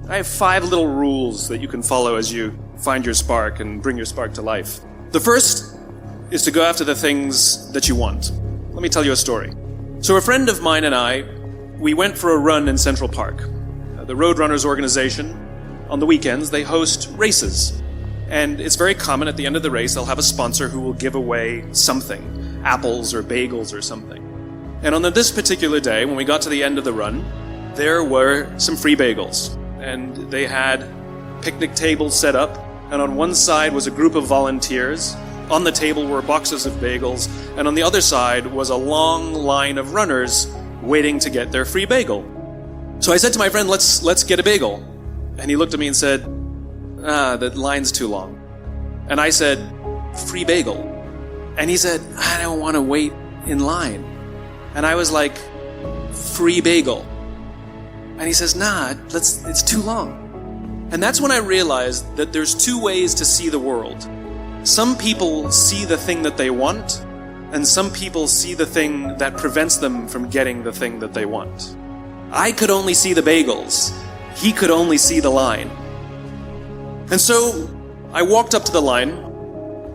I have 5 little rules that you can follow as you find your spark and bring your spark to life. The first is to go after the things that you want. Let me tell you a story. So a friend of mine and I, we went for a run in Central Park. The Roadrunners organization, on the weekends, they host races. And it's very common at the end of the race, they'll have a sponsor who will give away something, apples or bagels or something. And on this particular day, when we got to the end of the run, there were some free bagels. And they had picnic tables set up, and on one side was a group of volunteers. On the table were boxes of bagels, and on the other side was a long line of runners waiting to get their free bagel. So I said to my friend, let's get a bagel. And he looked at me and said, the line's too long. And I said, free bagel. And he said, I don't want to wait in line. And I was like, free bagel. And he says, it's too long. And that's when I realized that there's 2 ways to see the world. Some people see the thing that they want, and some people see the thing that prevents them from getting the thing that they want. I could only see the bagels. He could only see the line. And so I walked up to the line.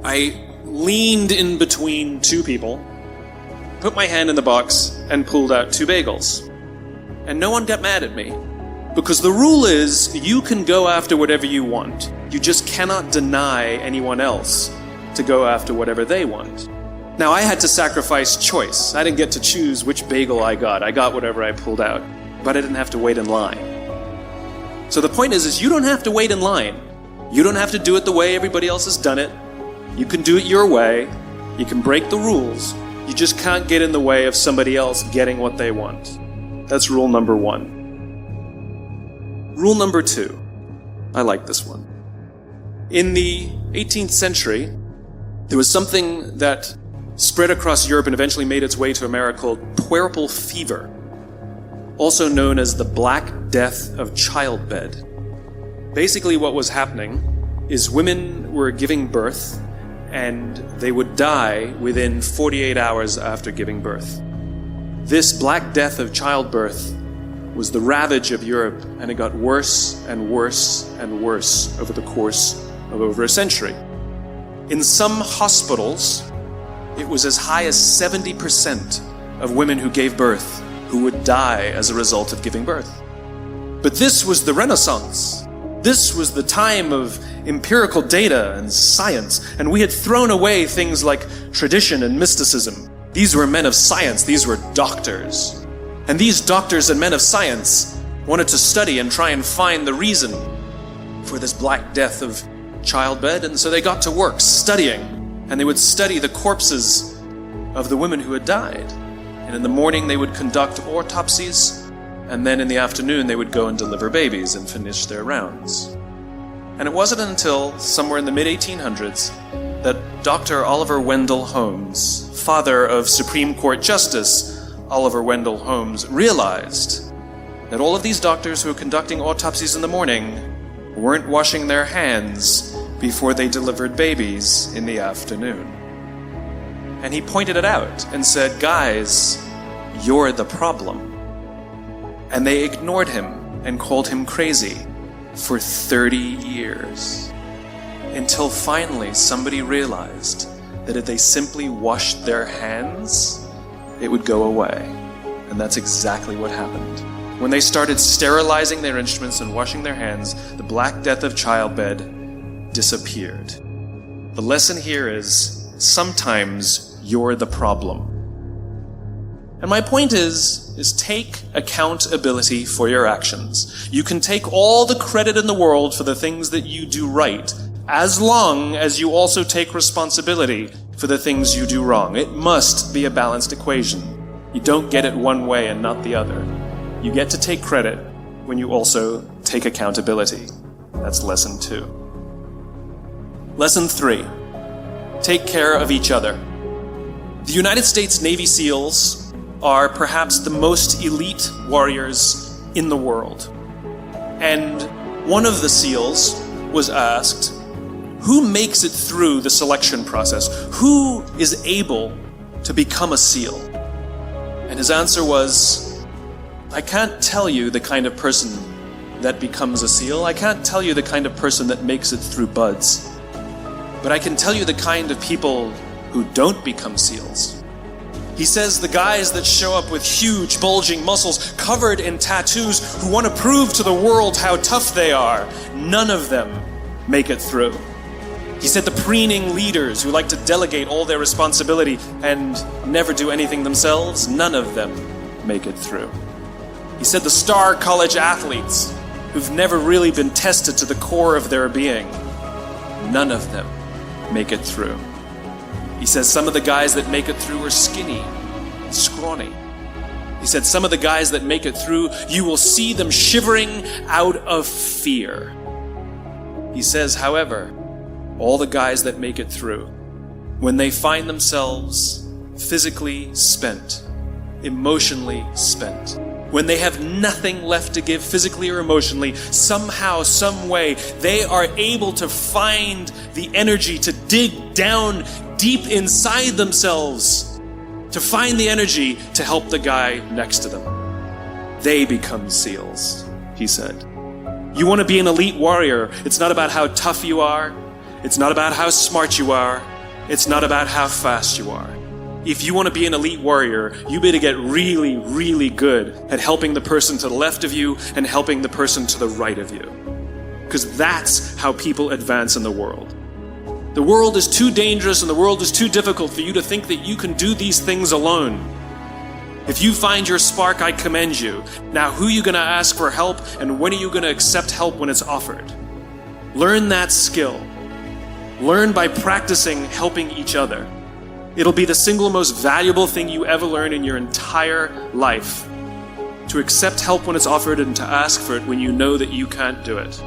I leaned in between 2 people, put my hand in the box, and pulled out 2 bagels. And no one got mad at me. Because the rule is, you can go after whatever you want. You just cannot deny anyone else to go after whatever they want. Now, I had to sacrifice choice. I didn't get to choose which bagel I got. I got whatever I pulled out. But I didn't have to wait in line. So the point is you don't have to wait in line. You don't have to do it the way everybody else has done it. You can do it your way. You can break the rules. You just can't get in the way of somebody else getting what they want. That's rule number 1. Rule number 2. I like this one. In the 18th century, there was something that spread across Europe and eventually made its way to America called puerperal fever, also known as the Black Death of childbed. Basically what was happening is women were giving birth and they would die within 48 hours after giving birth. This Black Death of childbirth was the ravage of Europe, and it got worse and worse and worse over the course of over a century. In some hospitals, it was as high as 70% of women who gave birth who would die as a result of giving birth. But this was the Renaissance. This was the time of empirical data and science, and we had thrown away things like tradition and mysticism. These were men of science, these were doctors. And these doctors and men of science wanted to study and try and find the reason for this Black Death of childbed, and so they got to work studying, and they would study the corpses of the women who had died. And in the morning they would conduct autopsies, and then in the afternoon they would go and deliver babies and finish their rounds. And it wasn't until somewhere in the mid-1800s that Dr. Oliver Wendell Holmes, father of Supreme Court Justice Oliver Wendell Holmes, realized that all of these doctors who were conducting autopsies in the morning weren't washing their hands before they delivered babies in the afternoon. And he pointed it out and said, guys, you're the problem. And they ignored him and called him crazy for 30 years. Until finally somebody realized that if they simply washed their hands, it would go away. And that's exactly what happened. When they started sterilizing their instruments and washing their hands, the Black Death of childbed disappeared. The lesson here is, sometimes you're the problem. And my point is take accountability for your actions. You can take all the credit in the world for the things that you do right, as long as you also take responsibility for the things you do wrong. It must be a balanced equation. You don't get it one way and not the other. You get to take credit when you also take accountability. That's lesson 2. Lesson 3. Take care of each other. The United States Navy SEALs are perhaps the most elite warriors in the world. And one of the SEALs was asked, who makes it through the selection process? Who is able to become a SEAL? And his answer was, I can't tell you the kind of person that becomes a SEAL. I can't tell you the kind of person that makes it through buds. But I can tell you the kind of people who don't become SEALs. He says the guys that show up with huge, bulging muscles, covered in tattoos, who want to prove to the world how tough they are, none of them make it through. He said the preening leaders who like to delegate all their responsibility and never do anything themselves, none of them make it through. He said the star college athletes who've never really been tested to the core of their being, none of them make it through. He says some of the guys that make it through are skinny, scrawny. He said some of the guys that make it through, you will see them shivering out of fear. He says, however, all the guys that make it through, when they find themselves physically spent, emotionally spent, when they have nothing left to give physically or emotionally, somehow, some way, they are able to find the energy to dig down deep inside themselves, to find the energy to help the guy next to them. They become SEALs, he said. You want to be an elite warrior. It's not about how tough you are. It's not about how smart you are. It's not about how fast you are. If you want to be an elite warrior, you better get really, really good at helping the person to the left of you and helping the person to the right of you. Because that's how people advance in the world. The world is too dangerous and the world is too difficult for you to think that you can do these things alone. If you find your spark, I commend you. Now, who are you going to ask for help, and when are you going to accept help when it's offered? Learn that skill. Learn by practicing helping each other. It'll be the single most valuable thing you ever learn in your entire life. To accept help when it's offered and to ask for it when you know that you can't do it.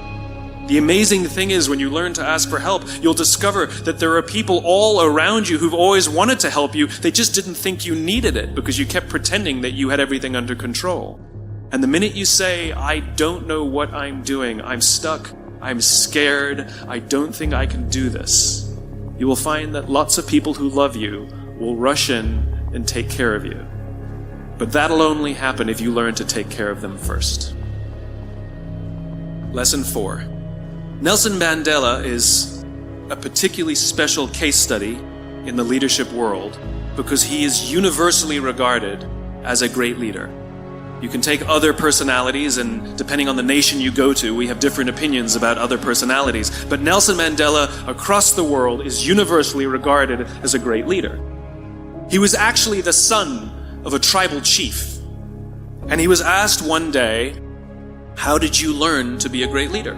The amazing thing is, when you learn to ask for help, you'll discover that there are people all around you who've always wanted to help you. They just didn't think you needed it because you kept pretending that you had everything under control. And the minute you say, I don't know what I'm doing, I'm stuck, I'm scared, I don't think I can do this, you will find that lots of people who love you will rush in and take care of you. But that'll only happen if you learn to take care of them first. Lesson 4. Nelson Mandela is a particularly special case study in the leadership world because he is universally regarded as a great leader. You can take other personalities, and depending on the nation you go to, we have different opinions about other personalities. But Nelson Mandela, across the world, is universally regarded as a great leader. He was actually the son of a tribal chief. And he was asked one day, how did you learn to be a great leader?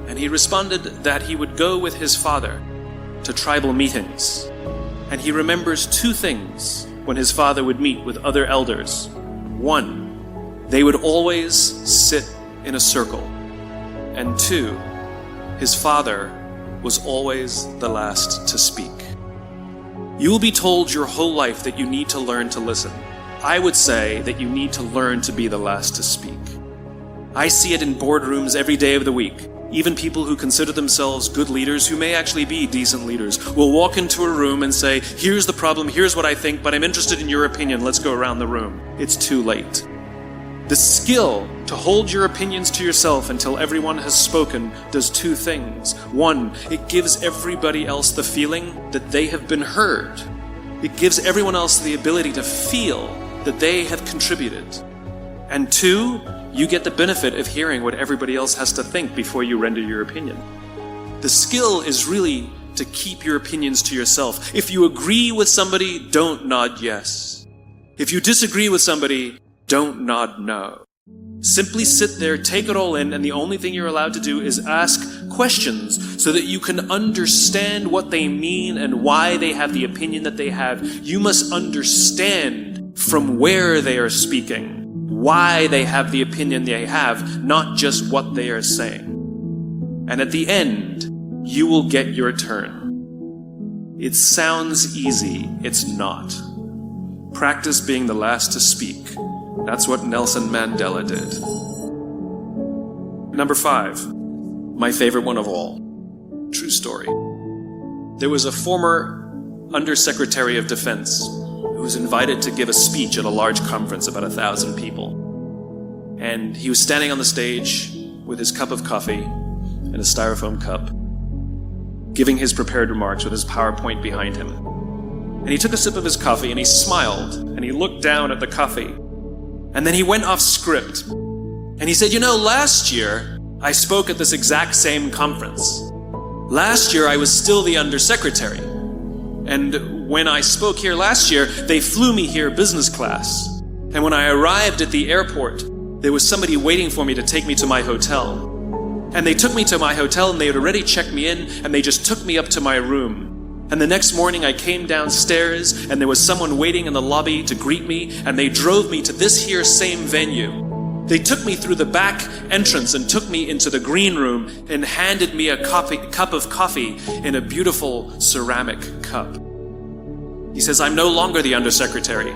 And he responded that he would go with his father to tribal meetings. And he remembers two things when his father would meet with other elders. One, they would always sit in a circle. And two, his father was always the last to speak. You will be told your whole life that you need to learn to listen. I would say that you need to learn to be the last to speak. I see it in boardrooms every day of the week. Even people who consider themselves good leaders, who may actually be decent leaders, will walk into a room and say, here's the problem, here's what I think, but I'm interested in your opinion, let's go around the room. It's too late. The skill to hold your opinions to yourself until everyone has spoken does two things. One, it gives everybody else the feeling that they have been heard. It gives everyone else the ability to feel that they have contributed. And two, you get the benefit of hearing what everybody else has to think before you render your opinion. The skill is really to keep your opinions to yourself. If you agree with somebody, don't nod yes. If you disagree with somebody, don't nod no. Simply sit there, take it all in, and the only thing you're allowed to do is ask questions so that you can understand what they mean and why they have the opinion that they have. You must understand from where they are speaking, why they have the opinion they have, not just what they are saying. And at the end, you will get your turn. It sounds easy. It's not. Practice being the last to speak. That's what Nelson Mandela did. Number 5, my favorite one of all. True story. There was a former Undersecretary of Defense who was invited to give a speech at a large conference, about 1,000 people. And he was standing on the stage, with his cup of coffee and a styrofoam cup, giving his prepared remarks with his PowerPoint behind him. And he took a sip of his coffee and he smiled and he looked down at the coffee. And then he went off script. And he said, last year I spoke at this exact same conference. Last year I was still the undersecretary. And when I spoke here last year, they flew me here business class. And when I arrived at the airport, there was somebody waiting for me to take me to my hotel. And they took me to my hotel and they had already checked me in and they just took me up to my room. And the next morning I came downstairs and there was someone waiting in the lobby to greet me and they drove me to this here same venue. They took me through the back entrance and took me into the green room and handed me a cup of coffee in a beautiful ceramic cup. He says, I'm no longer the undersecretary.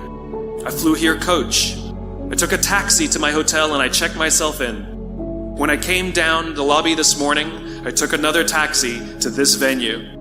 I flew here coach. I took a taxi to my hotel and I checked myself in. When I came down the lobby this morning, I took another taxi to this venue.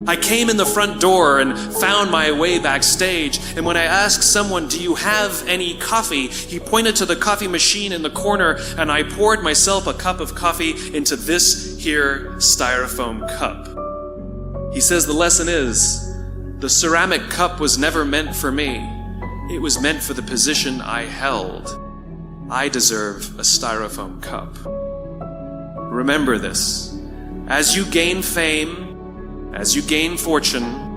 I came in the front door and found my way backstage, and when I asked someone, do you have any coffee? He pointed to the coffee machine in the corner, and I poured myself a cup of coffee into this here styrofoam cup. He says the lesson is, the ceramic cup was never meant for me. It was meant for the position I held. I deserve a styrofoam cup. Remember this. As you gain fame, as you gain fortune,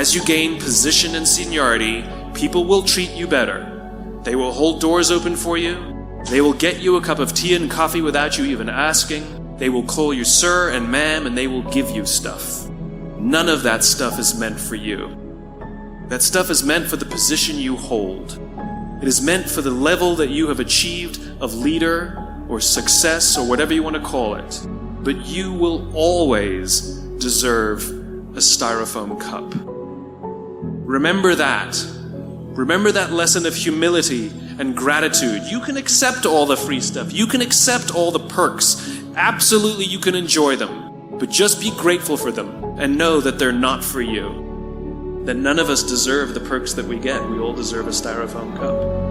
as you gain position and seniority, people will treat you better. They will hold doors open for you. They will get you a cup of tea and coffee without you even asking. They will call you sir and ma'am, and they will give you stuff. None of that stuff is meant for you. That stuff is meant for the position you hold. It is meant for the level that you have achieved of leader or success or whatever you want to call it. But you will always deserve a styrofoam cup. Remember that. Remember that lesson of humility and gratitude. You can accept all the free stuff. You can accept all the perks. Absolutely, you can enjoy them. But just be grateful for them and know that they're not for you. That none of us deserve the perks that we get. We all deserve a styrofoam cup.